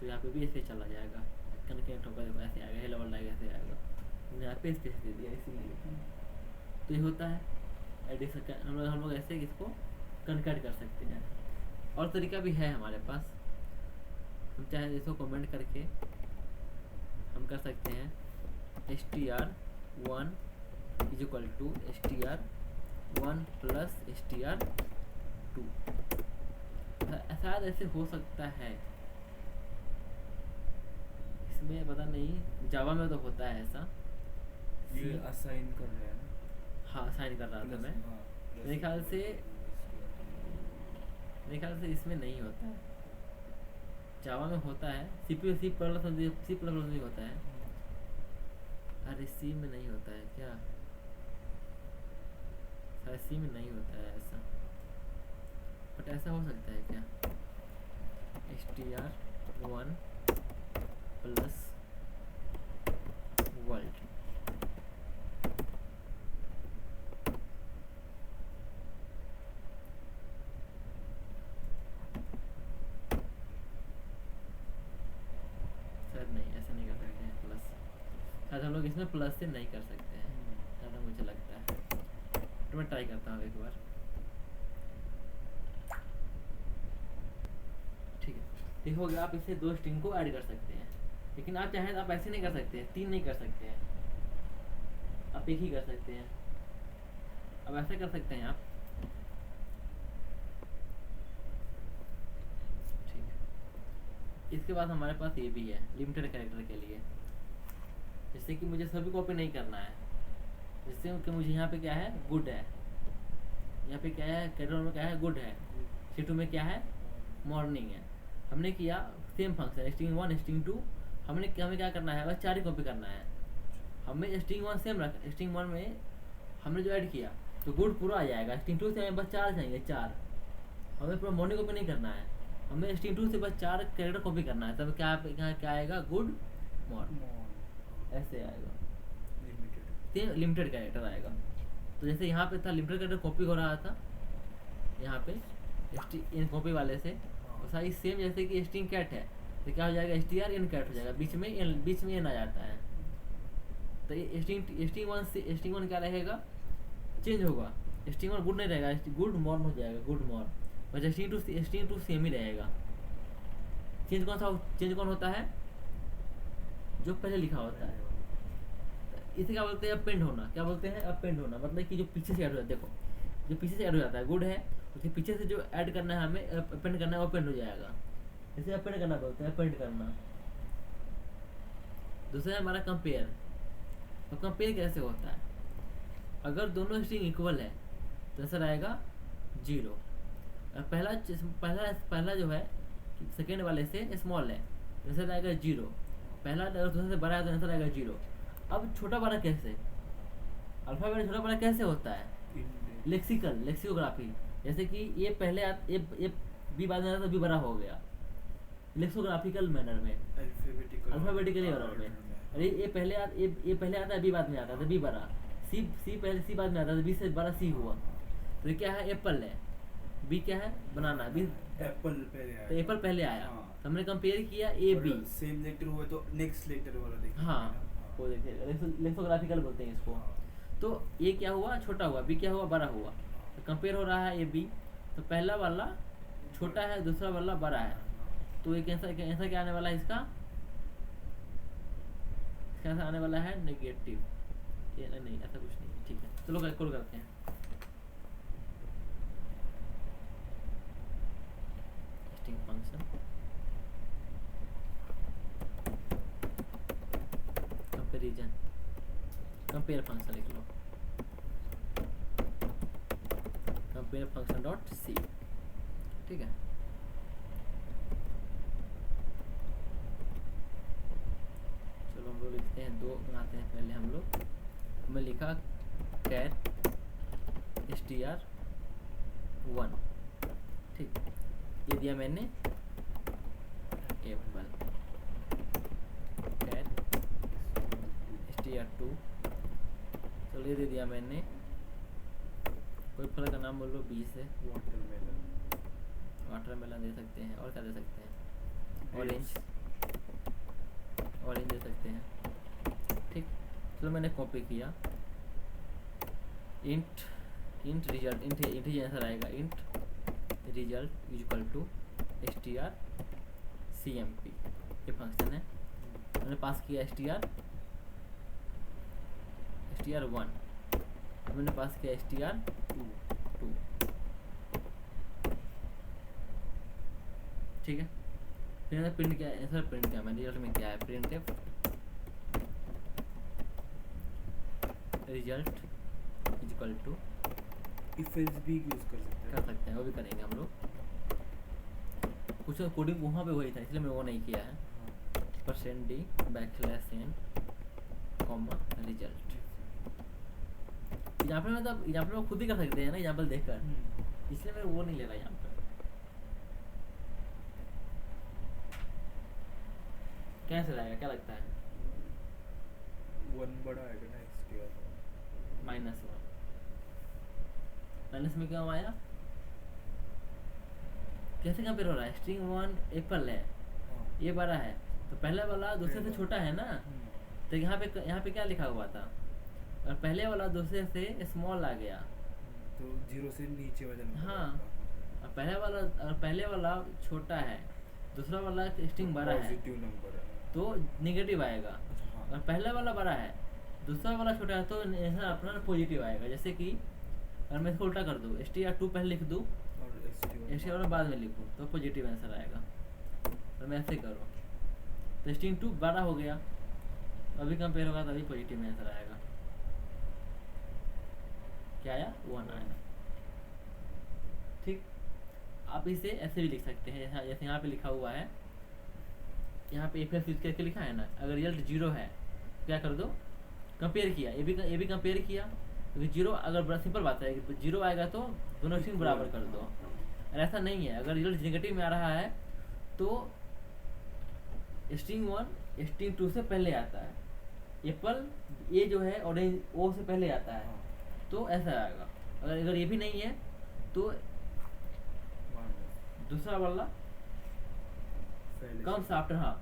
तो यहाँ पे भी ऐसे चला जाएगा, कनेक्ट होकर ऐसे आएगा, हेलो वर्ल्ड आएगा, ऐसे आएगा। हमने यहाँ पे स्पेस दे दिया इसीलिए। तो ये होता है एडिशन। हम लोग ऐसे इसको कन्वर्ट कर सकते हैं। और तरीका भी है हमारे पास, हम चाहे इसको कमेंट करके हम कर सकते हैं str1 is equal to str1 plus str2। शायद ऐसे हो सकता है, इसमें पता नहीं, जावा में तो होता है ऐसा। ये असाइन कर रहे हैं ना? हाँ, असाइन कर रहा था मैं। मेरे ख्याल से इसमें नहीं होता है, जावा में होता है। सी प्लस में होता है। अरे सी में नहीं होता है क्या? शायद सी में नहीं होता है ऐसा, बट ऐसा हो सकता है क्या? str1 प्लस वर्ल्ड, शायद नहीं, ऐसा नहीं कर सकते हैं प्लस। शायद हम लोग इसमें प्लस से नहीं कर सकते हैं, ज़्यादा मुझे लगता है। तो मैं ट्राई करता हूँ एक बार। ठीक है, देखोगे आप इससे 2 स्ट्रिंग को ऐड कर सकते हैं, लेकिन आप चाहें तो आप ऐसे नहीं कर सकते हैं, 3 नहीं कर सकते हैं, आप एक ही कर सकते हैं। अब ऐसा कर सकते हैं आप, ठीक है। इसके बाद हमारे पास ये भी है लिमिटेड कैरेक्टर के लिए, जिससे कि मुझे सभी कॉपी नहीं करना है। जिससे कि मुझे यहाँ पे क्या है, गुड है, यहाँ पे क्या है, कैरेक्टर में क्या है, गुड है। C2 में क्या है, मॉर्निंग है। हमने किया सेम फंक्शन string1 string2, हमें क्या करना है, बस 4 ही कॉपी करना है। हमें string1 सेम रख, string1 में हमने जो ऐड किया तो गुड पूरा आ जाएगा। string2 से हमें बस 4 चाहिए, 4। हमें पूरा मॉर्निंग कॉपी नहीं करना है, हमें string2 से बस 4 कैरेक्टर कॉपी करना है। तब क्या यहाँ क्या आएगा, गुड मॉर्निंग, ऐसे आएगा, लिमिटेड कैरेक्टर आएगा। तो जैसे यहाँ पे था लिमिटेड कैरेक्टर कॉपी हो रहा था, यहाँ पे इन कॉपी वाले से सारी सेम, जैसे कि स्ट्रिंग कैट है तो क्या हो जाएगा, str इन कैट हो जाएगा, बीच में n आ जाता है। तो ये स्ट्रिंग वन क्या रहेगा, चेंज होगा। स्ट्रिंग वन गुड नहीं रहेगा, गुड मॉर्न हो जाएगा, गुड मॉर्न। बस स्ट्रिंग टू सेम ही रहेगा। चेंज कौन होता है, जो पहले लिखा होता है। इसे क्या बोलते हैं, अपेंड होना। क्या बोलते हैं, अपेंड होना। मतलब कि जो पीछे से ऐड हो जाता है, देखो जो पीछे से ऐड हो जाता है गुड है, उसके पीछे से जो ऐड करना है हमें, अपेंड करना है, वो अपेंड हो जाएगा। इसे अपेंड करना बोलते हैं, अपेंड करना। दूसरा है हमारा कंपेयर। तो कंपेयर कैसे होता है, अगर दोनों स्ट्रिंग इक्वल है तो आंसर आएगा 0। पहला जो है सेकेंड वाले से स्मॉल है तो आंसर आएगा 0। पहला अगर दूसरे से बड़ा है तो आंसर आएगा 0। अब छोटा बड़ा कैसे, अल्फाबेट छोटा बड़ा कैसे होता है, लेक्सिकोग्राफी। जैसे कि ये पहले ये बी बाद में आता तो बी बड़ा हो गया, लेक्सिकोग्राफिकल मैनर में, अल्फाबेटिकली ऑर्डर में। अरे ये पहले आता है, बी बाद में आता है तो बी बड़ा, सी पहले सी बाद में आता है तो बी से बड़ा सी हुआ। तो ये क्या है, एप्पल है, बी क्या है, बनाना, बी एप्पल पहले आया, तो एप्पल पहले आया। हाँ। तो हमने कंपेयर किया ए बी, सेम लेटर हुआ तो नेक्स्ट लेटर वाला देखिए। हाँ वो देखिए लेक्सिकोग्राफिकल बोलते हैं इसको। तो ये क्या हुआ, छोटा हुआ, बी क्या हुआ, बड़ा हुआ। तो कंपेयर हो रहा है ए बी, तो पहला वाला छोटा है, दूसरा वाला बड़ा है। तो एक ऐसा क्या आने वाला है, इसका ऐसा आने वाला है नेगेटिव। ये नहीं, ऐसा कुछ नहीं, ठीक है चलो कॉल करते हैं। String function comparison, compare function लिख लो, कंपेयर फंक्शन डॉट सी, ठीक है। चलो हम लोग लिखते हैं, 2 बनाते हैं पहले हम लोग। हमने लिखा कैट str1, ठीक, ये दिया मैंने एप्पल, कैट str2, चलो ये दे दिया मैंने, कोई फल का नाम बोल लो बी से, वाटरमेलन दे सकते हैं, और क्या दे सकते हैं, ऑरेंज दे सकते हैं, ठीक। चलो मैंने कॉपी किया, इंट रिजल्ट, इंट आंसर आएगा, int result equal to strcmp, ये फंक्शन है। मैंने पास किया str1, मैंने पास किया str2, ठीक है। फिर मैंने प्रिंट किया, आंसर प्रिंट किया मैंने, रिजल्ट में क्या है, printf result equal to, if else भी यूज कर सकते हैं, वो भी करेंगे हम लोग। कुछ कोडिंग वहाँ पे वही था इसलिए मैं वो नहीं किया है, %d \n कॉमा रिजल्ट। यहाँ पे मतलब यहाँ पे खुद ही कर सकते हैं ना एग्जाम्पल देखकर, इसलिए मैं वो नहीं ले रहा यहाँ पे। कैसे रहेगा, क्या लगता है, 1 बड़ा आएगा ना str, -1, माइनस में क्यों आया, कैसे कंपेयर हो रहा है, string1 एप्पल है, ये बड़ा है, तो पहला वाला दूसरे से छोटा है ना, तो यहाँ पे क्या लिखा हुआ था, और पहले वाला दूसरे से स्मॉल आ गया, तो 0 से नीचे वजन, हाँ, और पहले वाला छोटा है, दूसरा वाला स्ट्रिंग बड़ा है, पॉजिटिव नंबर है तो नेगेटिव आएगा। और पहला वाला बड़ा है, दूसरा वाला छोटा है, तो आंसर अपना पॉजिटिव आएगा। जैसे कि अगर मैं इसको उल्टा कर दूँ, str2 पहले लिख दूँ, और str1 बाद में लिखूँ, तो पॉजिटिव आंसर आएगा। और मैं ऐसे करूँ तो string2 बड़ा हो गया, अभी कंपेयर होगा तभी पॉजिटिव आंसर आएगा। क्या आया, 1 आया, ठीक। आप इसे ऐसे भी लिख सकते हैं, जैसे यहाँ पे लिखा हुआ है, यहाँ पे यूज करके लिखा है ना, अगर रिजल्ट 0 है क्या कर दो, कंपेयर किया, ये भी कंपेयर किया, क्योंकि 0 अगर बड़ा सिंपल बात है, 0 आएगा तो दोनों स्ट्रिंग बराबर कर दो। और ऐसा नहीं है, अगर रिजल्ट नेगेटिव में आ रहा है तो string1 string2 से पहले आता है, एप्पल ये जो है ऑरेंज ओ से पहले आता है, तो ऐसा आएगा। अगर ये भी नहीं है तो दूसरा वाला कम्स आफ्टर, हाँ,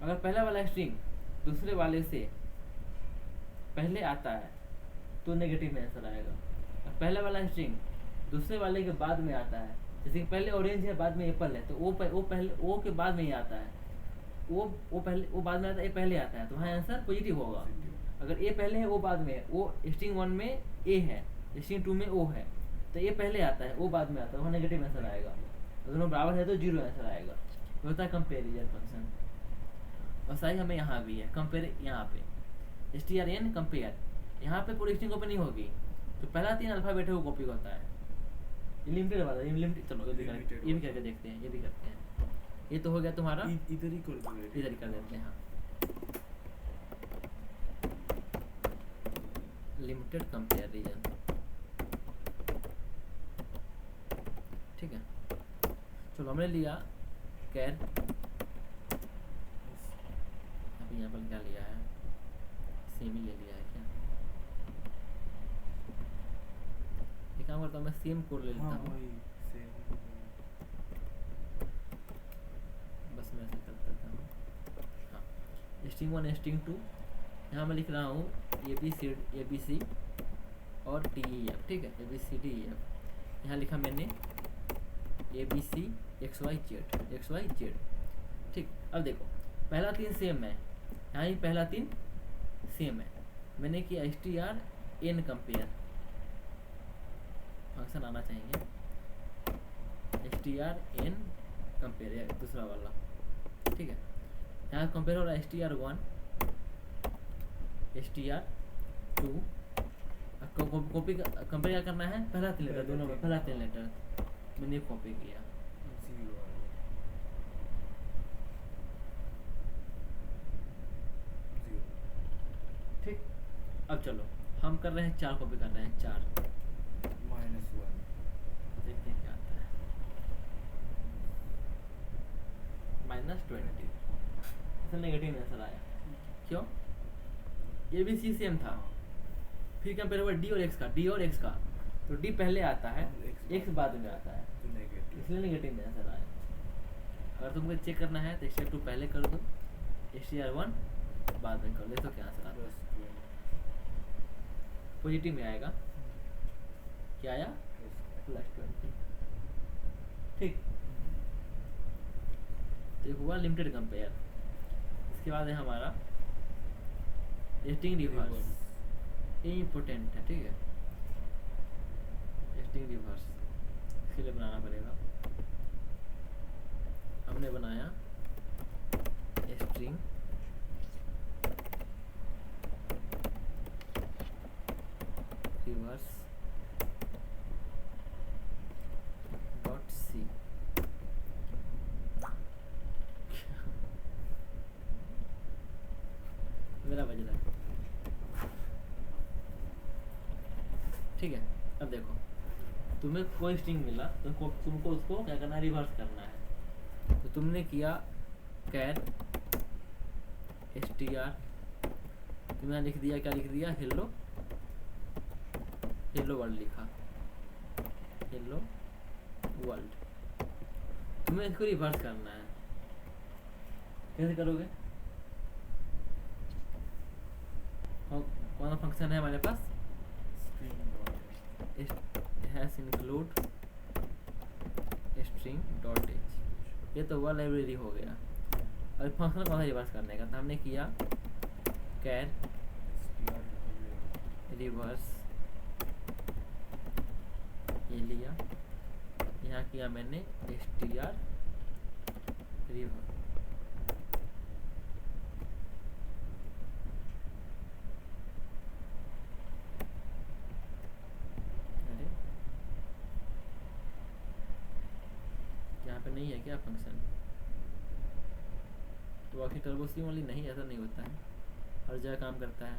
अगर पहला वाला स्ट्रिंग दूसरे वाले से पहले आता है तो नेगेटिव में आंसर आएगा, और पहले वाला स्ट्रिंग दूसरे वाले के बाद में आता है, जैसे कि पहले ऑरेंज है बाद में एप्पल है, तो वो पहले ओ के बाद में ही आता है, वो पहले वो बाद में आता है, ए पहले आता है, तो वहाँ आंसर पॉजिटिव होगा। अगर ए पहले है वो बाद में है, वो स्ट्रिंग 1 में ए है, स्ट्रिंग 2 में ओ है, तो ए पहले आता है वो बाद में आता है, वहाँ नेगेटिव आंसर आएगा। दोनों बराबर है तो 0 आंसर आएगा। तो होता है कंपेरिजन फंक्शन। और सही हमें यहाँ भी है कंपेयर, यहाँ पे str_n कंपेयर, यहाँ पे पूरी स्ट्रिंग कॉपी नहीं होगी, तो पहला 3 अल्फाबेट है वो कॉपी होता है। ये लिमिटेड वाला, ये लिमिटेड, चलो ये भी करके देखते हैं, ये भी करते हैं। ये तो हो गया तुम्हारा, इधर ही कर दो, इधर ही कर देते हैं। हाँ, लिमिटेड कंपेरिजन, ठीक है। चलो हमने लिया कैर, अभी यहाँ पर क्या लिया है, सेम ही ले लिया है क्या, एक काम करता हूँ मैं सेम कोड ले लेता हाँ हूँ, वही सेम। बस मैं ऐसे कर देता हूँ। हाँ, स्ट्रिंग 1 स्ट्रिंग 2, यहाँ मैं लिख रहा हूँ ए बी सी और डी ई एफ, ठीक है, A B C D E F. यहाँ लिखा मैंने A B C X Y Z, ठीक। अब देखो पहला 3 सेम है, यहाँ ही पहला 3 सेम है, मैंने किया str_n कंपेयर, फंक्शन आना चाहिए str_n कंपेयर, दूसरा वाला, ठीक है। यहाँ कंपेयर हो रहा है str_1 str_2, कॉपी कंपेयर क्या करना है, पहला 3 लेटर, दोनों में पहला 3 लेटर मैंने कॉपी किया, 0 ठीक। अब चलो हम कर रहे हैं 4 कॉपी कर रहे हैं, 4 -1 देखते हैं क्या आता है, -20, इसमें नेगेटिव आंसर आया, क्यों, ये भी सी सेम था, फिर कंपेयर हुआ डी और एक्स का, तो डी पहले आता है, एक्स बाद में आता है, तो नेगेटिव, इसलिए नेगेटिव में आंसर आया। अगर तुमको चेक करना है तो str2 पहले कर दो, str1 बाद में कर दो, तो क्या आंसर आता है, पॉजिटिव में आएगा, क्या आया, +20, ठीक। तो ये हुआ लिमिटेड कंपेयर। इसके बाद है हमारा स्ट्रिंग रिवर्स, ये इम्पोर्टेंट है, ठीक है, स्ट्रिंग रिवर्स इसके लिए बनाना पड़ेगा। हमने बनाया स्ट्रिंग रिवर्स डॉट सी, मेरा बज रहा है, ठीक है। अब देखो तुम्हें कोई स्ट्रिंग मिला, तुमको उसको क्या करना है, रिवर्स करना है, तो तुमने किया कैर str, तुमने लिख दिया, क्या लिख दिया, हेलो वर्ल्ड लिखा, हेलो वर्ल्ड। तुम्हें इसको रिवर्स करना है, कैसे करोगे, कौन सा फंक्शन है हमारे पास, hash include string dot H, ये तो हुआ लाइब्रेरी हो गया। और फंक्शन कौन सा रिवर्स करने का, तो हमने किया कैर रिवर्स, ये लिया, यहाँ किया मैंने str रिवर्स, अरे यहाँ पे नहीं है क्या फंक्शन, तो बाकी टर्बो सी ओनली नहीं, ऐसा नहीं होता है, हर जगह काम करता है,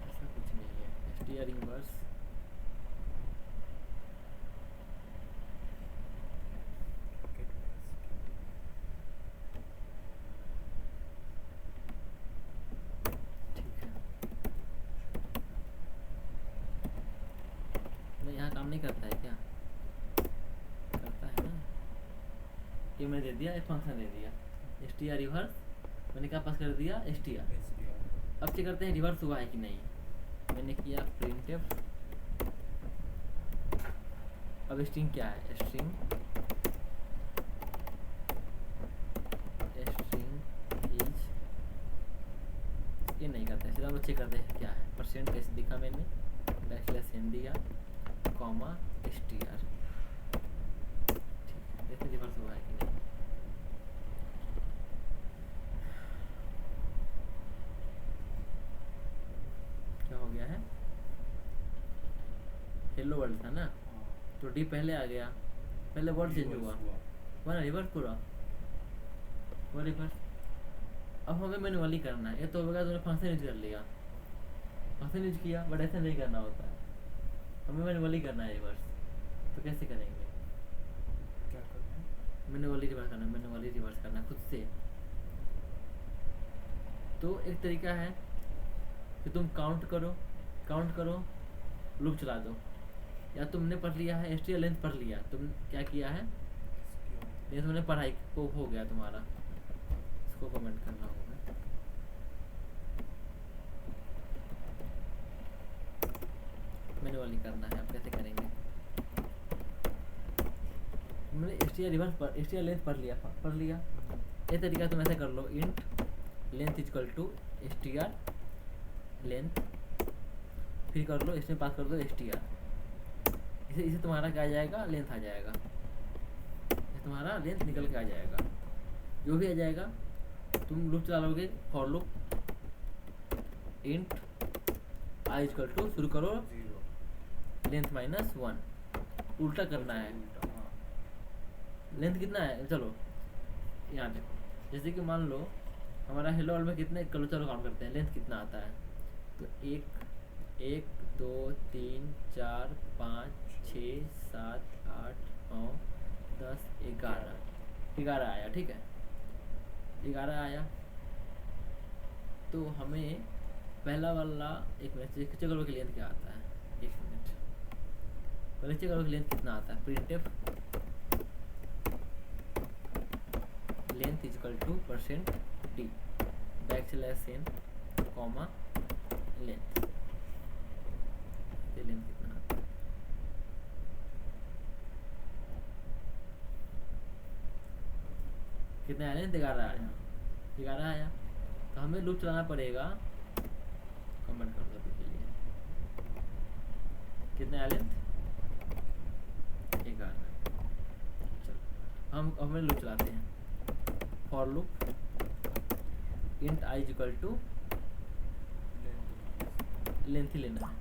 ऐसा कुछ नहीं है। str इनवर्स, ठीक है, नहीं यहाँ काम नहीं करता है क्या, करता है ना, ये मैंने दे दिया, एक फंक्शन दे दिया str रिवर्स, मैंने क्या पास कर दिया str। अब चेक करते हैं रिवर्स हुआ है कि नहीं। मैंने किया printf, अब स्ट्रिंग क्या है, स्ट्रिंग इज, ये नहीं करते, सीधा हम लोग चेक करते हैं क्या है। परसेंट कैसे दिखा मैंने, बैकस्लैश n दिया, कॉमा str, ठीक है, देखते रिवर्स हुआ है कि नहीं। क्या हो गया है, हेलो वर्ल्ड था ना, तो डी पहले आ गया, पहले वर्ड चेंज हुआ, वरना रिवर्स पूरा वो रिवर्स। अब हमें मैनुअली करना है, ये तो होगा तुमने फंक्शन यूज कर लिया, फंक्शन यूज किया, बट ऐसा नहीं करना होता है, हमें मैनुअली करना है रिवर्स। तो कैसे करेंगे, क्या करना है? मैनुअली रिवर्स करना, मैनुअली रिवर्स करना खुद से। तो एक तरीका है कि तुम काउंट करो, लूप चला दो, या तुमने पढ़ लिया है str लेंथ पढ़ लिया, तुम क्या किया है, ये तुमने पढ़ाई को हो गया तुम्हारा, इसको कमेंट करना होगा। मैनुअली करना है, अब कैसे करेंगे, तुमने str रिवर्स पर str लेंथ पढ़ लिया, ये तरीका तुम ऐसे कर लो, int length equal to str length, फिर कर लो इसमें पास कर दो str, इसे तुम्हारा क्या आ जाएगा, लेंथ आ जाएगा, तुम्हारा लेंथ निकल के आ जाएगा, जो भी आ जाएगा। तुम लूप चला लोगे, for loop int i equal to, शुरू करो 0 लेंथ -1, उल्टा करना है। हाँ, लेंथ कितना है, चलो यहाँ देखो, जैसे कि मान लो हमारा हेलो वर्ल्ड में कितने, चलो काउंट करते हैं लेंथ कितना आता है। तो 1 2 3 4 5 6 7 8 9 10 11 आया, ठीक है, 11 आया। तो हमें पहला वाला, एक मिनट चेक करो कि लेंथ क्या आता है, एक मिनट पहले चेक करो कि लेंथ कितना आता है। printf length equal two percent d backslash n comma length, length कितना आता है, कितना आया, लेंथ 11 आया। तो हमें लूप चलाना पड़ेगा, कमेंट कर दो अभी के लिए, कितना आया लेंथ 11। चलो हमें लूप चलाते हैं, for loop int i equal to length ही लेना है,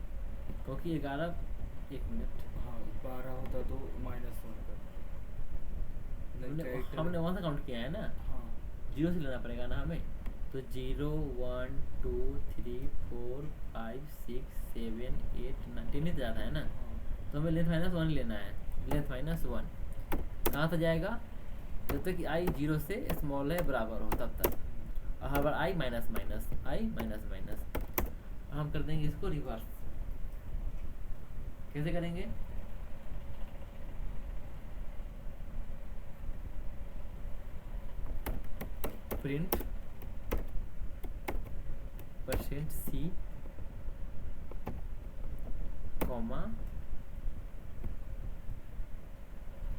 क्योंकि 11, एक मिनट, हाँ 12 होता तो -1 कर, हमने वहाँ से काउंट किया है ना, हाँ 0 से लेना पड़ेगा ना हमें। तो 0 1 2 3 4 5 6 7 8 9 10 ही ज़्यादा है ना, तो हमें लेंथ -1 लेना है, लेंथ -1 कहाँ से जाएगा, जब तक कि i 0 से स्मॉल है बराबर हो तब तक, और हर बार i माइनस माइनस। हम कर देंगे इसको रिवर्स, कैसे करेंगे, print %c comma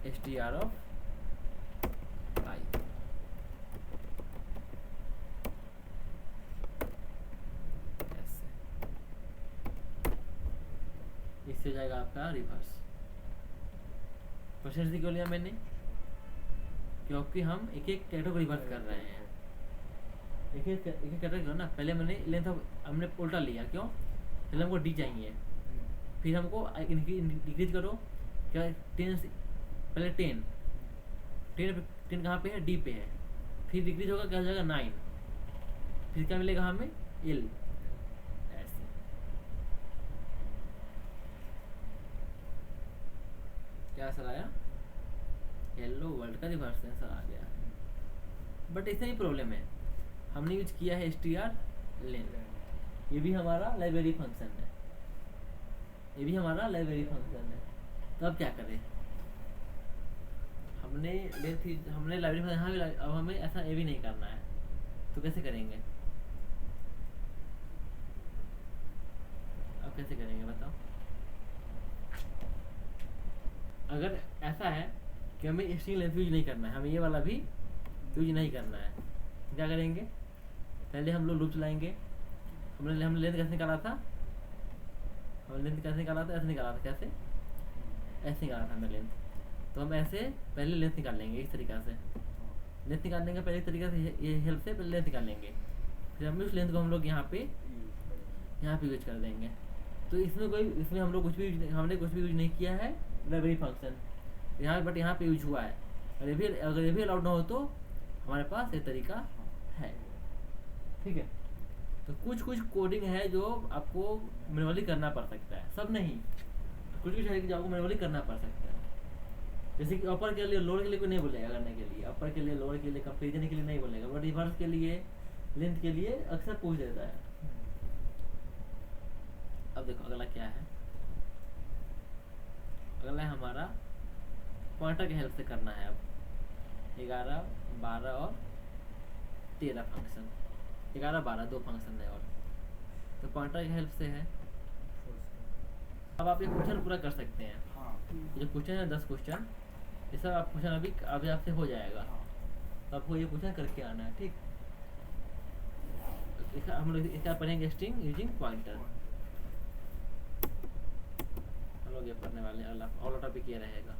str of i, ऐसे, इससे हो जाएगा आपका रिवर्स। परसेंट क्यों लिया मैंने, क्योंकि हम एक एक कैरेक्टर को रिवर्स कर रहे हैं, एक एक कैरेक्टर ना, पहले मैंने लेंथ हमने उल्टा लिया, क्यों, पहले हमको डी चाहिए, फिर हमको डिक्रीज करो, क्या 10 पहले 10 कहाँ पे है, डी पे है, फिर डिक्रीज होगा क्या हो जाएगा 9, फिर क्या मिलेगा हमें एल, ऐसे। क्या असर आया, हेलो वर्ल्ड का रिवर्स आंसर आ गया, बट इससे ही प्रॉब्लम है, हमने यूज किया है str लेंथ, ये भी हमारा लाइब्रेरी फंक्शन है, तो अब क्या करें, हमने लेंथ हमने लाइब्रेरी में यहाँ भी अब हमें ऐसा ये भी नहीं करना है, तो कैसे करेंगे? अब कैसे करेंगे बताओ? अगर ऐसा है कि हमें स्ट्रिंग लेंथ यूज नहीं करना है, हमें ये वाला भी यूज नहीं करना है, तो क्या करेंगे? पहले हम लोग लूप चलाएंगे। हमने लेंथ कैसे निकाला था? हमने लेंथ कैसे निकाला था? ऐसे निकाला था। कैसे? ऐसे निकाला था हमने लेंथ। तो हम ऐसे पहले लेंथ निकाल लेंगे इस तरीक़ा से। लेंथ निकालने का पहले तरीका से ये हेल्प से पहले लेंथ निकाल लेंगे, फिर हम उस लेंथ को हम लोग यहाँ पे यूज कर देंगे। तो इसमें हम लोग हमने कुछ भी यूज नहीं किया है लाइब्रेरी फंक्शन यहाँ, बट यहाँ पे यूज हुआ है। और अगर ये भी अलाउड ना हो तो हमारे पास ये तरीका है। ठीक है, तो कुछ कोडिंग है जो आपको मैनुअली करना पड़ सकता है, सब नहीं, कुछ है कि जो आपको मैनुअली करना पड़ सकता है। जैसे कि अपर के लिए लोअर के लिए कोई नहीं बोलेगा करने के लिए, अपर के लिए लोअर के लिए कंपेरिजन के लिए नहीं बोलेगा, बट रिवर्स के लिए लेंथ के लिए अक्सर पूछ देता है। अब देखो अगला क्या है। अगला है हमारा पॉइंटर की हेल्प से करना है। अब 11, 12 और 13 फंक्शन, 11, 12 दो फंक्शन है और, तो पॉइंटर की हेल्प से है। अब आप ये क्वेश्चन पूरा कर सकते हैं। जो क्वेश्चन है 10 क्वेश्चन, ये सब आप क्वेश्चन अभी आपसे हो जाएगा। तो आपको ये क्वेश्चन करके आना है। ठीक, हम लोग इसका पढ़ेंगे स्ट्रिंग यूजिंग पॉइंटर। हम लोग ये पढ़ने वाले हैं, ऑल टॉपिक ये रहेगा।